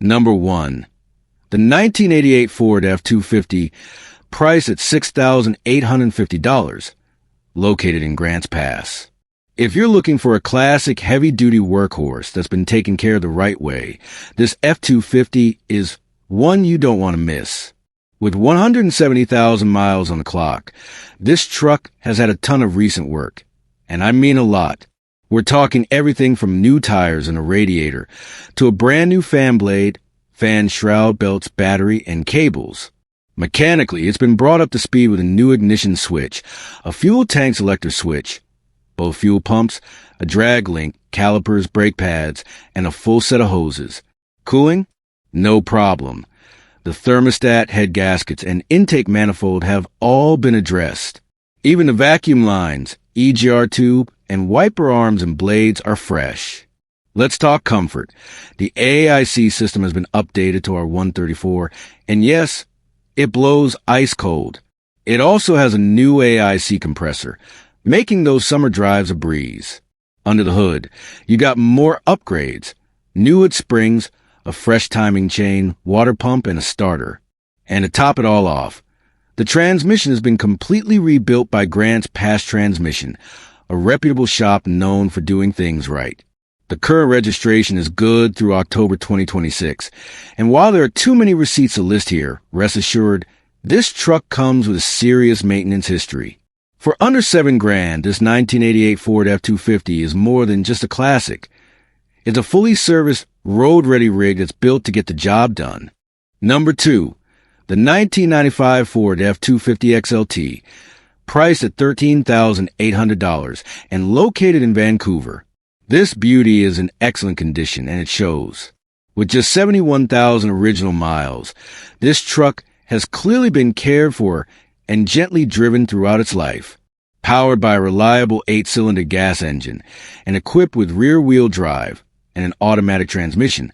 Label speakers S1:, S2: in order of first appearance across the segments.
S1: Number 1. The 1988 Ford F-250, priced at $6,850, located in Grants Pass. If you're looking for a classic heavy-duty workhorse that's been taken care of the right way, this F-250 is one you don't want to miss. With 170,000 miles on the clock, this truck has had a ton of recent work, and I mean a lot. We're talking everything from new tires and a radiator to a brand new fan blade, fan shroud belts, battery, and cables. Mechanically, it's been brought up to speed with a new ignition switch, a fuel tank selector switch, both fuel pumps, a drag link, calipers, brake pads, and a full set of hoses. Cooling? No problem. The thermostat, head gaskets, and intake manifold have all been addressed. Even the vacuum lines, EGR tube, and wiper arms and blades are fresh. Let's talk comfort. The AIC system has been updated to our 134, and yes, it blows ice cold. It also has a new AIC compressor, making those summer drives a breeze. Under the hood, you got more upgrades. New hood springs, a fresh timing chain, water pump, and a starter. And to top it all off, the transmission has been completely rebuilt by Grants Pass Transmission, a reputable shop known for doing things right. The current registration is good through October 2026, and while there are too many receipts to list here, rest assured, this truck comes with a serious maintenance history. For under $7,000, this 1988 Ford F-250 is more than just a classic. It's a fully serviced, road-ready rig that's built to get the job done. Number 2. The 1995 Ford F-250 XLT, priced at $13,800 and located in Vancouver. This beauty is in excellent condition, and it shows. With just 71,000 original miles, this truck has clearly been cared for and gently driven throughout its life. Powered by a reliable 8-cylinder gas engine and equipped with rear-wheel drive and an automatic transmission,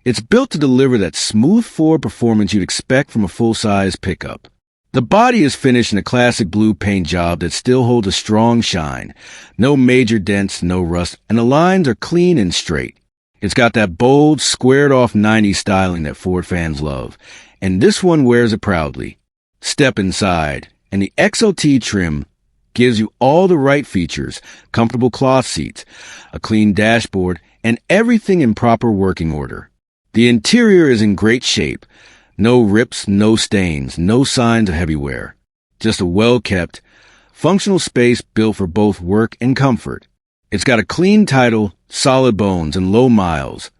S1: it's built to deliver that smooth forward performance you'd expect from a full-size pickup. The body is finished in a classic blue paint job that still holds a strong shine. No major dents, no rust, and the lines are clean and straight. It's got that bold, squared-off 90s styling that Ford fans love, and this one wears it proudly. Step inside, and the XLT trim gives you all the right features: comfortable cloth seats, a clean dashboard, and everything in proper working order. The interior is in great shape. No rips, no stains, no signs of heavy wear. Just a well-kept, functional space built for both work and comfort. It's got a clean title, solid bones, and low miles,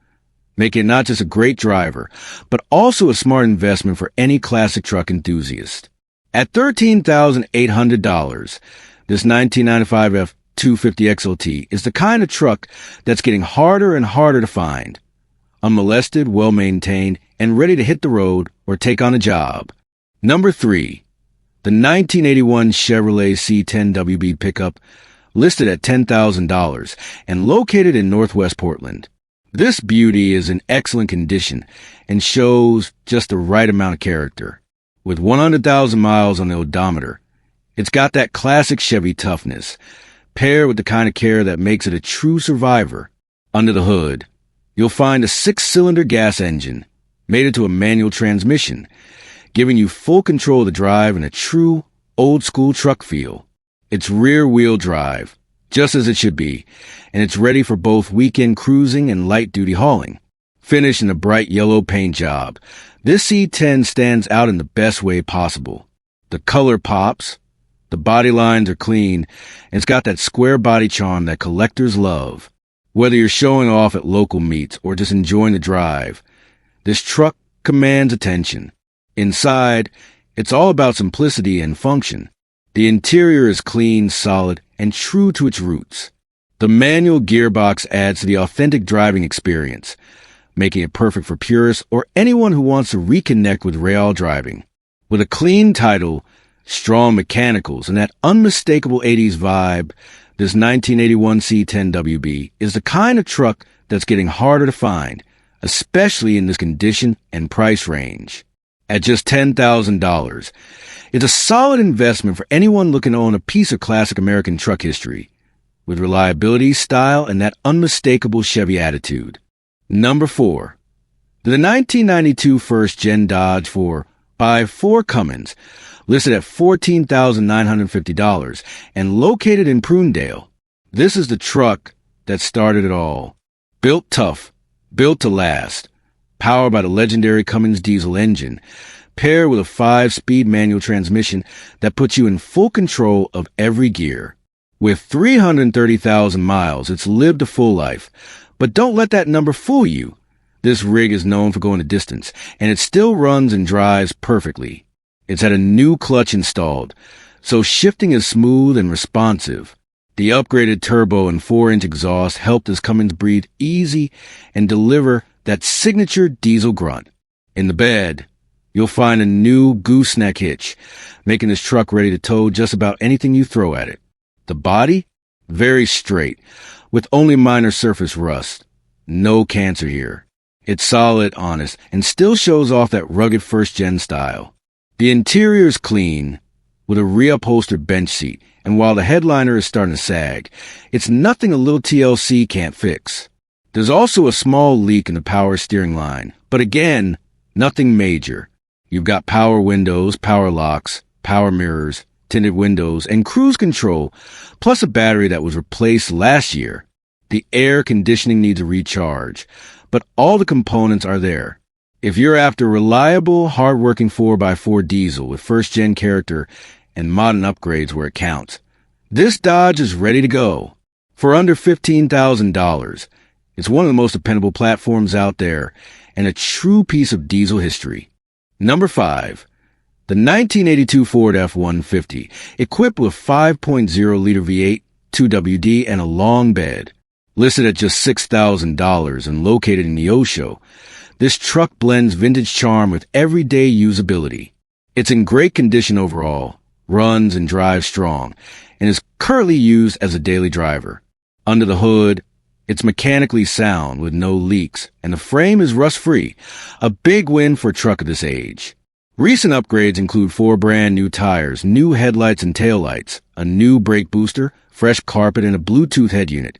S1: making it not just a great driver, but also a smart investment for any classic truck enthusiast. At $13,800, this 1995 F-250 XLT is the kind of truck that's getting harder and harder to find. Unmolested, well-maintained, and ready to hit the road or take on a job. Number 3. The 1981 Chevrolet C10WB pickup, listed at $10,000 and located in Northwest Portland. This beauty is in excellent condition and shows just the right amount of character. With 100,000 miles on the odometer, it's got that classic Chevy toughness, paired with the kind of care that makes it a true survivor. Under the hood, you'll find a 6-cylinder gas engine, made into a manual transmission, giving you full control of the drive and a true, old-school truck feel. It's rear-wheel drive, just as it should be, and it's ready for both weekend cruising and light-duty hauling. Finished in a bright yellow paint job, this C10 stands out in the best way possible. The color pops, the body lines are clean, and it's got that square body charm that collectors love. Whether you're showing off at local meets or just enjoying the drive, this truck commands attention. Inside, it's all about simplicity and function. The interior is clean, solid, and true to its roots. The manual gearbox adds to the authentic driving experience, making it perfect for purists or anyone who wants to reconnect with rail driving. With a clean title, strong mechanicals, and that unmistakable 80s vibe, this 1981 C10WB is the kind of truck that's getting harder to find, especially in this condition and price range. At just $10,000, it's a solid investment for anyone looking to own a piece of classic American truck history, with reliability, style, and that unmistakable Chevy attitude. Number 4. The 1992 first-gen Dodge 4x4 Cummins, listed at $14,950 and located in Prunedale. This is the truck that started it all. Built tough, built to last, powered by the legendary Cummins diesel engine, paired with a 5-speed manual transmission that puts you in full control of every gear. With 330,000 miles, it's lived a full life. But don't let that number fool you. This rig is known for going the distance, and it still runs and drives perfectly. It's had a new clutch installed, so shifting is smooth and responsive. The upgraded turbo and 4-inch exhaust help this Cummins breathe easy and deliver that signature diesel grunt. In the bed, you'll find a new gooseneck hitch, making this truck ready to tow just about anything you throw at it. The body? Very straight, with only minor surface rust. No cancer here. It's solid, honest, and still shows off that rugged first-gen style. The interior is clean, with a reupholstered bench seat, and while the headliner is starting to sag, it's nothing a little TLC can't fix. There's also a small leak in the power steering line, but again, nothing major. You've got power windows, power locks, power mirrors, tinted windows, and cruise control, plus a battery that was replaced last year. The air conditioning needs a recharge, but all the components are there. If you're after reliable, hard-working 4x4 diesel with first-gen character and modern upgrades where it counts, this Dodge is ready to go. For under $15,000, it's one of the most dependable platforms out there and a true piece of diesel history. Number 5. The 1982 Ford F-150, equipped with 5.0-liter V8, 2WD, and a long bed. Listed at just $6,000 and located in Neosho, this truck blends vintage charm with everyday usability. It's in great condition overall, runs and drives strong, and is currently used as a daily driver. Under the hood, it's mechanically sound with no leaks, and the frame is rust-free, a big win for a truck of this age. Recent upgrades include 4 brand new tires, new headlights and taillights, a new brake booster, fresh carpet, and a Bluetooth head unit,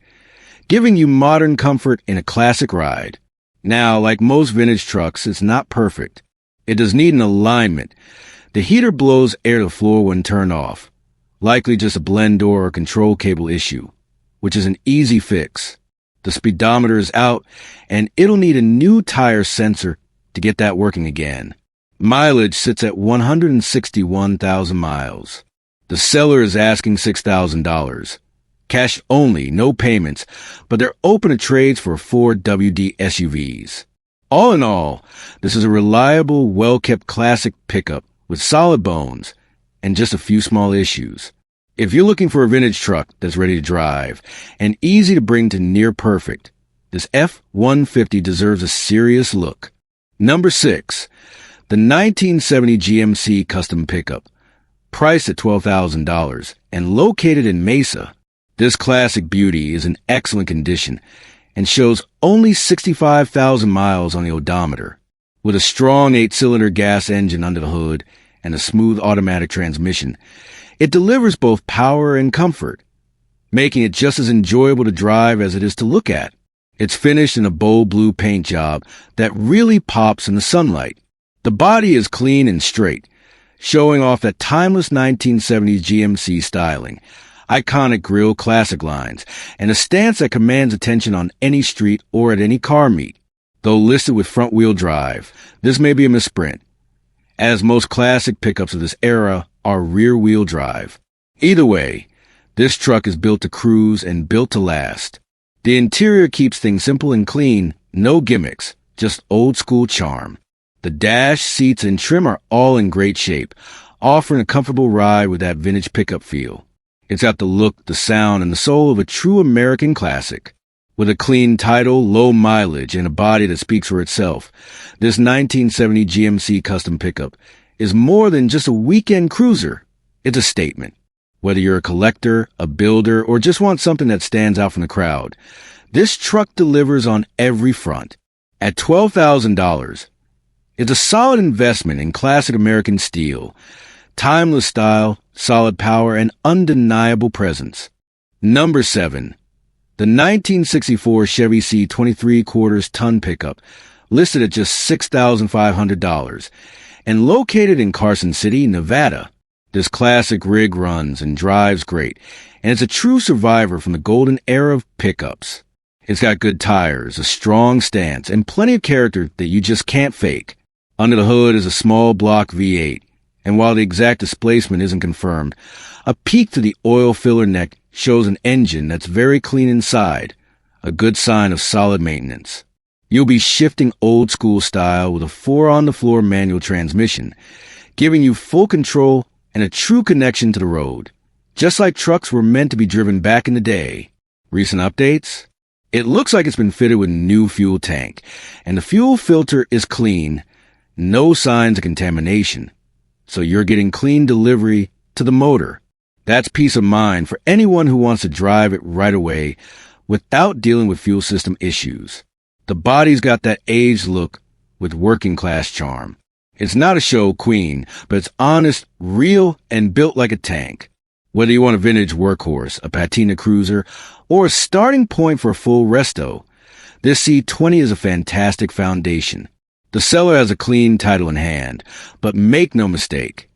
S1: giving you modern comfort in a classic ride. Now, like most vintage trucks, it's not perfect. It does need an alignment. The heater blows air to the floor when turned off, likely just a blend door or control cable issue, which is an easy fix. The speedometer is out, and it'll need a new tire sensor to get that working again. Mileage sits at 161,000 miles. The seller is asking $6,000. Cash only, no payments, but they're open to trades for Ford WD SUVs. All in all, this is a reliable, well-kept classic pickup with solid bones and just a few small issues. If you're looking for a vintage truck that's ready to drive and easy to bring to near perfect, this F-150 deserves a serious look. Number 6. The 1970 GMC Custom Pickup, priced at $12,000 and located in Mesa. This classic beauty is in excellent condition and shows only 65,000 miles on the odometer. With a strong 8-cylinder gas engine under the hood and a smooth automatic transmission, it delivers both power and comfort, making it just as enjoyable to drive as it is to look at. It's finished in a bold blue paint job that really pops in the sunlight. The body is clean and straight, showing off that timeless 1970s GMC styling, iconic grille classic lines, and a stance that commands attention on any street or at any car meet. Though listed with front-wheel drive, this may be a misprint, as most classic pickups of this era are rear-wheel drive. Either way, this truck is built to cruise and built to last. The interior keeps things simple and clean, no gimmicks, just old-school charm. The dash, seats, and trim are all in great shape, offering a comfortable ride with that vintage pickup feel. It's got the look, the sound, and the soul of a true American classic. With a clean title, low mileage, and a body that speaks for itself, this 1970 GMC Custom Pickup is more than just a weekend cruiser. It's a statement. Whether you're a collector, a builder, or just want something that stands out from the crowd, this truck delivers on every front. At $12,000, it's a solid investment in classic American steel, timeless style, solid power, and undeniable presence. Number 7. The 1964 Chevy C 23/4 ton pickup, listed at just $6,500, and located in Carson City, Nevada. This classic rig runs and drives great, and it's a true survivor from the golden era of pickups. It's got good tires, a strong stance, and plenty of character that you just can't fake. Under the hood is a small block V8, and while the exact displacement isn't confirmed, a peek to the oil filler neck shows an engine that's very clean inside, a good sign of solid maintenance. You'll be shifting old school style with a 4-on-the-floor manual transmission, giving you full control and a true connection to the road. Just like trucks were meant to be driven back in the day. Recent updates? It looks like it's been fitted with a new fuel tank, and the fuel filter is clean, no signs of contamination. So you're getting clean delivery to the motor. That's peace of mind for anyone who wants to drive it right away without dealing with fuel system issues. The body's got that aged look with working class charm. It's not a show queen, but it's honest, real, and built like a tank. Whether you want a vintage workhorse, a patina cruiser, or a starting point for a full resto, this C20 is a fantastic foundation. The seller has a clean title in hand, but make no mistake,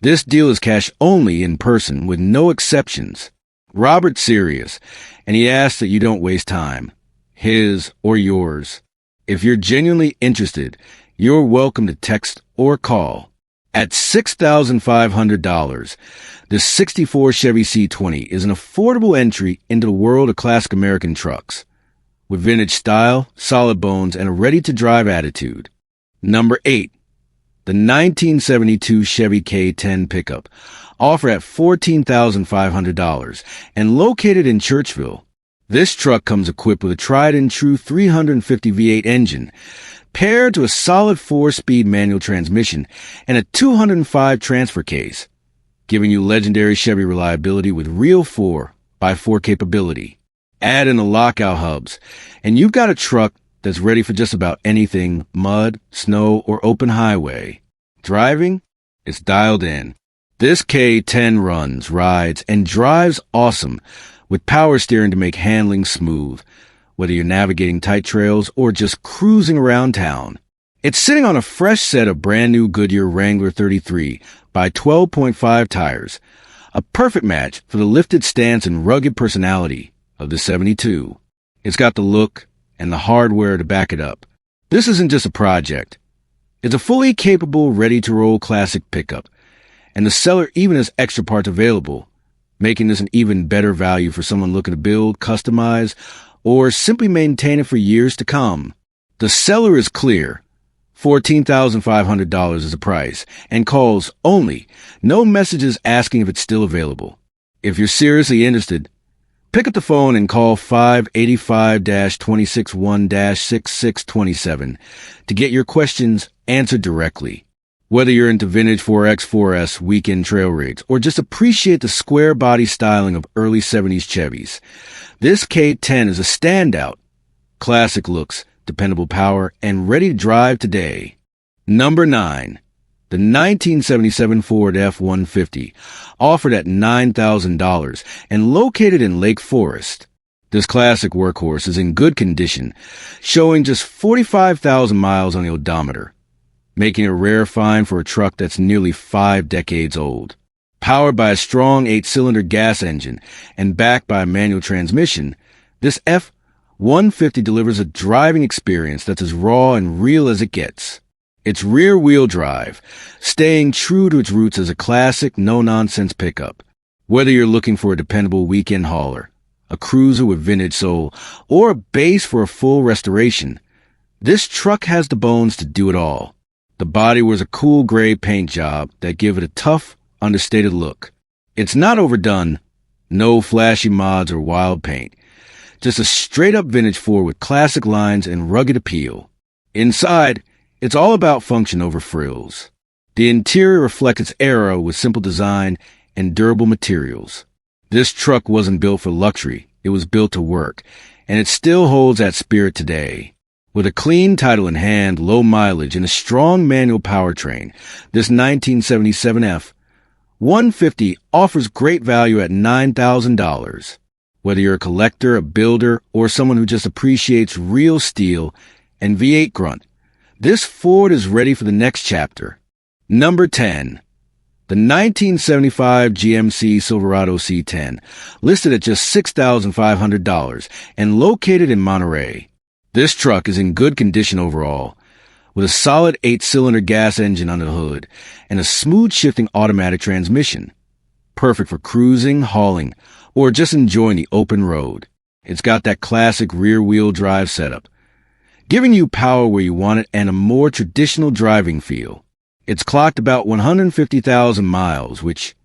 S1: this deal is cash only in person with no exceptions. Robert's serious, and he asks that you don't waste time, his or yours. If you're genuinely interested, you're welcome to text or call. At $6,500, this 64 Chevy C20 is an affordable entry into the world of classic American trucks, with vintage style, solid bones, and a ready-to-drive attitude. Number 8. The 1972 Chevy K10 pickup, offered at $14,500 and located in Churchville. This truck comes equipped with a tried-and-true 350 V8 engine, paired to a solid 4-speed manual transmission and a 205 transfer case, giving you legendary Chevy reliability with real 4x4 capability. Add in the lockout hubs, and you've got a truck that's ready for just about anything mud, snow, or open highway. Driving? It's dialed in. This K10 runs, rides, and drives awesome, with power steering to make handling smooth, whether you're navigating tight trails or just cruising around town. It's sitting on a fresh set of brand new Goodyear Wrangler 33 by 12.5 tires, a perfect match for the lifted stance and rugged personality of the 72. It's got the look and the hardware to back it up. This isn't just a project. It's a fully capable, ready-to-roll classic pickup, and the seller even has extra parts available, making this an even better value for someone looking to build, customize, or simply maintain it for years to come. The seller is clear. $14,500 is the price, and calls only. No messages asking if it's still available. If you're seriously interested, pick up the phone and call 585-261-6627 to get your questions answered directly. Whether you're into vintage 4X, 4S, weekend trail rigs, or just appreciate the square body styling of early 70s Chevys, this K10 is a standout. Classic looks, dependable power, and ready to drive today. Number 9. The 1977 Ford F-150, offered at $9,000 and located in Lake Forest. This classic workhorse is in good condition, showing just 45,000 miles on the odometer, making a rare find for a truck that's nearly 5 decades old. Powered by a strong 8-cylinder gas engine and backed by a manual transmission, this F-150 delivers a driving experience that's as raw and real as it gets. It's rear-wheel drive, staying true to its roots as a classic, no-nonsense pickup. Whether you're looking for a dependable weekend hauler, a cruiser with vintage soul, or a base for a full restoration, this truck has the bones to do it all. The body was a cool gray paint job that give it a tough, understated look. It's not overdone, no flashy mods or wild paint, just a straight-up vintage Ford with classic lines and rugged appeal. Inside, it's all about function over frills. The interior reflects its era with simple design and durable materials. This truck wasn't built for luxury, it was built to work, and it still holds that spirit today. With a clean title in hand, low mileage, and a strong manual powertrain, this 1977 F-150 offers great value at $9,000. Whether you're a collector, a builder, or someone who just appreciates real steel, and V8 grunt. This Ford is ready for the next chapter. Number 10. The 1975 GMC Silverado C10, listed at just $6,500 and located in Monterey. This truck is in good condition overall, with a solid 8-cylinder gas engine under the hood and a smooth shifting automatic transmission. Perfect for cruising, hauling, or just enjoying the open road. It's got that classic rear-wheel drive setup, giving you power where you want it and a more traditional driving feel. It's clocked about 150,000 miles, which,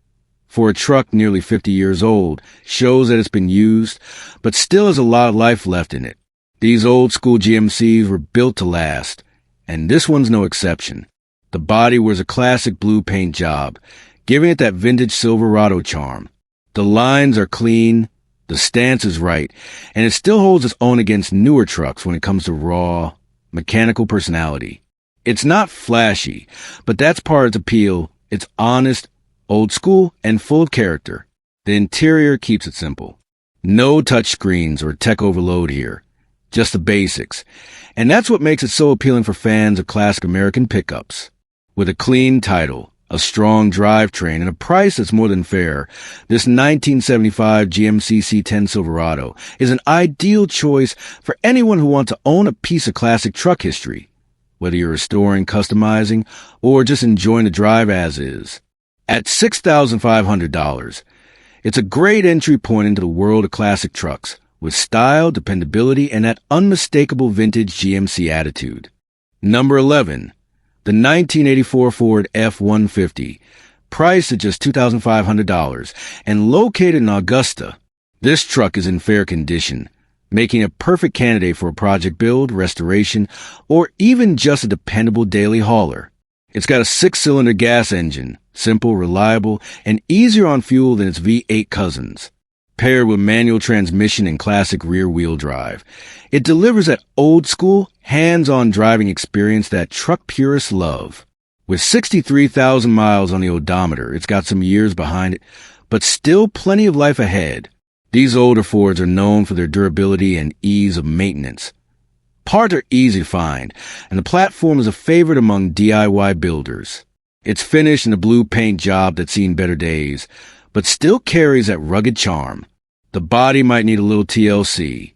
S1: for a truck nearly 50 years old, shows that it's been used, but still has a lot of life left in it. These old-school GMCs were built to last, and this one's no exception. The body wears a classic blue paint job, giving it that vintage Silverado charm. The lines are clean, the stance is right, and it still holds its own against newer trucks when it comes to raw, mechanical personality. It's not flashy, but that's part of its appeal. It's honest, old school, and full of character. The interior keeps it simple. No touchscreens or tech overload here. Just the basics. And that's what makes it so appealing for fans of classic American pickups. With a clean title, a strong drivetrain, and a price that's more than fair, this 1975 GMC C10 Silverado is an ideal choice for anyone who wants to own a piece of classic truck history. Whether you're restoring, customizing, or just enjoying the drive as is. At $6,500, it's a great entry point into the world of classic trucks, with style, dependability, and that unmistakable vintage GMC attitude. Number 11. The 1984 Ford F-150, priced at just $2,500, and located in Augusta. This truck is in fair condition, making a perfect candidate for a project build, restoration, or even just a dependable daily hauler. It's got a 6-cylinder gas engine, simple, reliable, and easier on fuel than its V8 cousins. Paired with manual transmission and classic rear-wheel drive, it delivers that old-school, hands-on driving experience that truck purists love. With 63,000 miles on the odometer, it's got some years behind it, but still plenty of life ahead. These older Fords are known for their durability and ease of maintenance. Parts are easy to find, and the platform is a favorite among DIY builders. It's finished in a blue paint job that's seen better days, but still carries that rugged charm. The body might need a little TLC,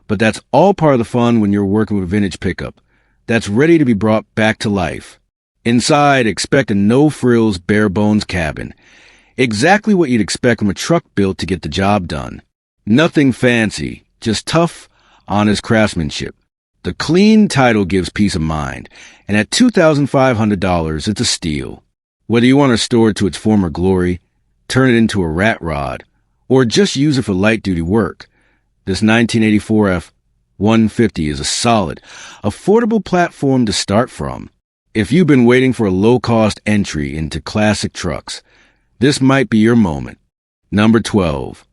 S1: but that's all part of the fun when you're working with a vintage pickup that's ready to be brought back to life. Inside, expect a no-frills, bare-bones cabin. Exactly what you'd expect from a truck built to get the job done. Nothing fancy, just tough, honest craftsmanship. The clean title gives peace of mind, and at $2,500, it's a steal. Whether you want to restore it to its former glory, turn it into a rat rod, or just use it for light-duty work, this 1984 F-150 is a solid, affordable platform to start from. If you've been waiting for a low-cost entry into classic trucks, this might be your moment. Number 12.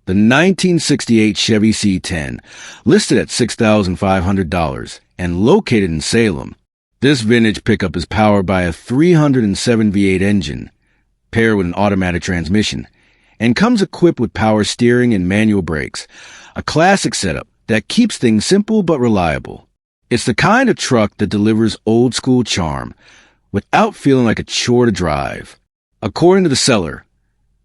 S1: The 1968 Chevy C10, listed at $6,500 and located in Salem. This vintage pickup is powered by a 307 V8 engine, paired with an automatic transmission, and comes equipped with power steering and manual brakes, a classic setup that keeps things simple but reliable. It's the kind of truck that delivers old-school charm without feeling like a chore to drive. According to the seller,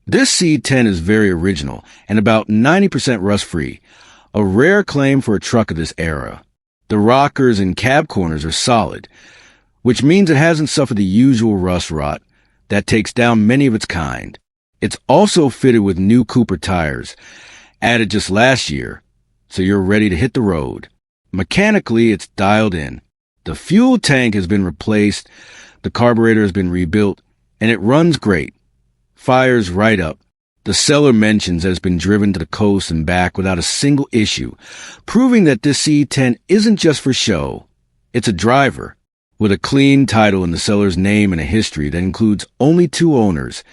S1: this C10 is very original and about 90% rust-free, a rare claim for a truck of this era. The rockers and cab corners are solid, which means it hasn't suffered the usual rust rot that takes down many of its kind. It's also fitted with new Cooper tires, added just last year, so you're ready to hit the road. Mechanically, it's dialed in. The fuel tank has been replaced, the carburetor has been rebuilt, and it runs great. Fires right up. The seller mentions that it's been driven to the coast and back without a single issue, proving that this C10 isn't just for show. It's a driver. With a clean title in the seller's name and a history that includes only 2 owners,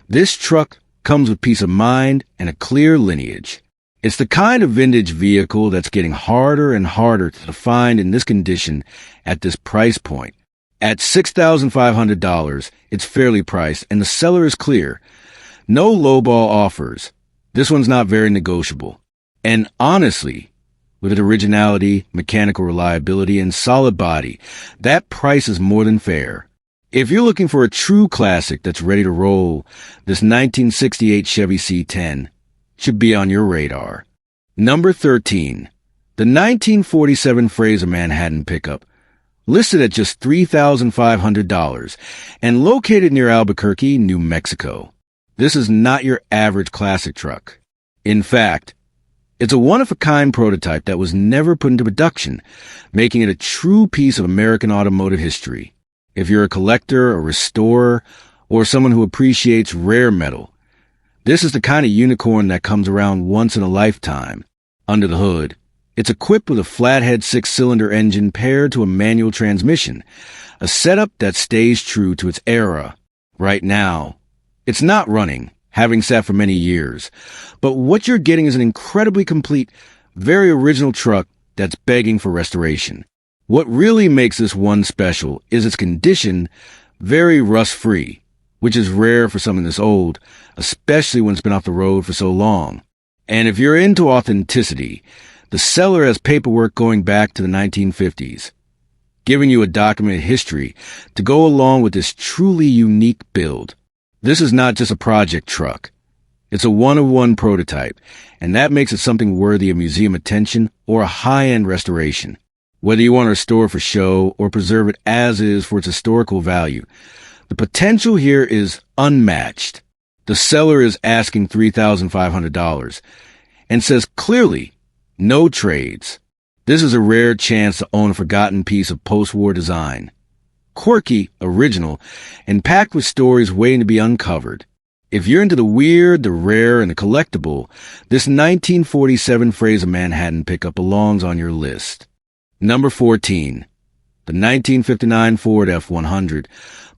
S1: this truck comes with peace of mind and a clear lineage. It's the kind of vintage vehicle that's getting harder and harder to find in this condition at this price point. At $6,500, it's fairly priced, and the seller is clear. No lowball offers. This one's not very negotiable. And honestly, With its originality, mechanical reliability, and solid body, that price is more than fair. If you're looking for a true classic that's ready to roll, this 1968 Chevy C10 should be on your radar. Number 13. The 1947 Fraser Manhattan pickup, listed at just $3,500 and located near Albuquerque, New Mexico. This is not your average classic truck. In fact, it's a one-of-a-kind prototype that was never put into production, making it a true piece of American automotive history. If you're a collector, a restorer, or someone who appreciates rare metal, this is the kind of unicorn that comes around once in a lifetime. Under the hood, it's equipped with a flathead six-cylinder engine paired to a manual transmission, a setup that stays true to its era. Right now, it's not running, having sat for many years, but what you're getting is an incredibly complete, very original truck that's begging for restoration. What really makes this one special is its condition, very rust-free, which is rare for something this old, especially when it's been off the road for so long. And if you're into authenticity, the seller has paperwork going back to the 1950s, giving you a documented history to go along with this truly unique build. This is not just a project truck. It's a one-of-one prototype, and that makes it something worthy of museum attention or a high-end restoration. Whether you want to restore for show or preserve it as is for its historical value, the potential here is unmatched. The seller is asking $3,500 and says clearly, no trades. This is a rare chance to own a forgotten piece of post-war design. Quirky, original, and packed with stories waiting to be uncovered. If you're into the weird, the rare, and the collectible, this 1947 Fraser Manhattan pickup belongs on your list. Number 14. The 1959 Ford F-100,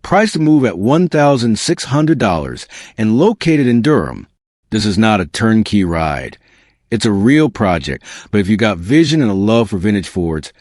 S1: priced to move at $1,600 and located in Durham. This is not a turnkey ride. It's a real project, but if you got vision and a love for vintage Fords,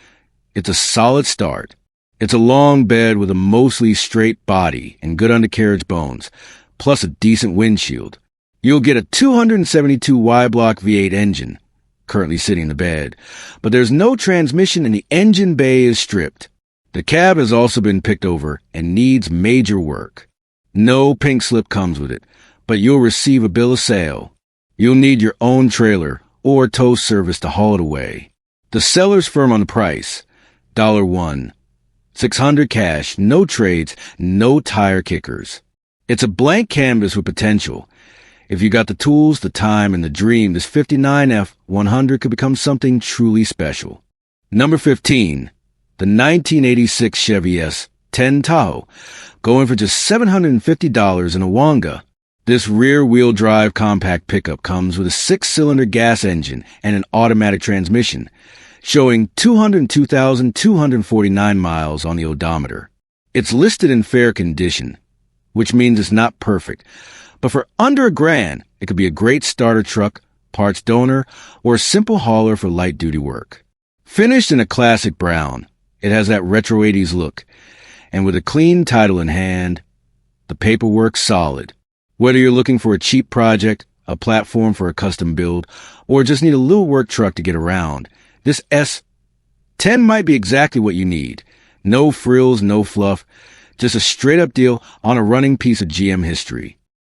S1: it's a solid start. It's a long bed with a mostly straight body and good undercarriage bones, plus a decent windshield. You'll get a 272 Y-block V8 engine, currently sitting in the bed, but there's no transmission and the engine bay is stripped. The cab has also been picked over and needs major work. No pink slip comes with it, but you'll receive a bill of sale. You'll need your own trailer or tow service to haul it away. The seller's firm on the price, $1. $600 cash, no trades, no tire kickers. It's a blank canvas with potential. If you got the tools, the time, and the dream, this 59 F-100 could become something truly special. Number 15. The 1986 Chevy S10 Tahoe, going for just $750 in a Wonga. This rear-wheel drive compact pickup comes with a six-cylinder gas engine and an automatic transmission, showing 202,249 miles on the odometer. It's listed in fair condition, which means it's not perfect, but for under $1,000, it could be a great starter truck, parts donor, or a simple hauler for light-duty work. Finished in a classic brown, it has that retro 80s look, and with a clean title in hand, the paperwork's solid. Whether you're looking for a cheap project, a platform for a custom build, or just need a little work truck to get around, this S10 might be exactly what you need. No frills, no fluff, just a straight-up deal on a running piece of GM history.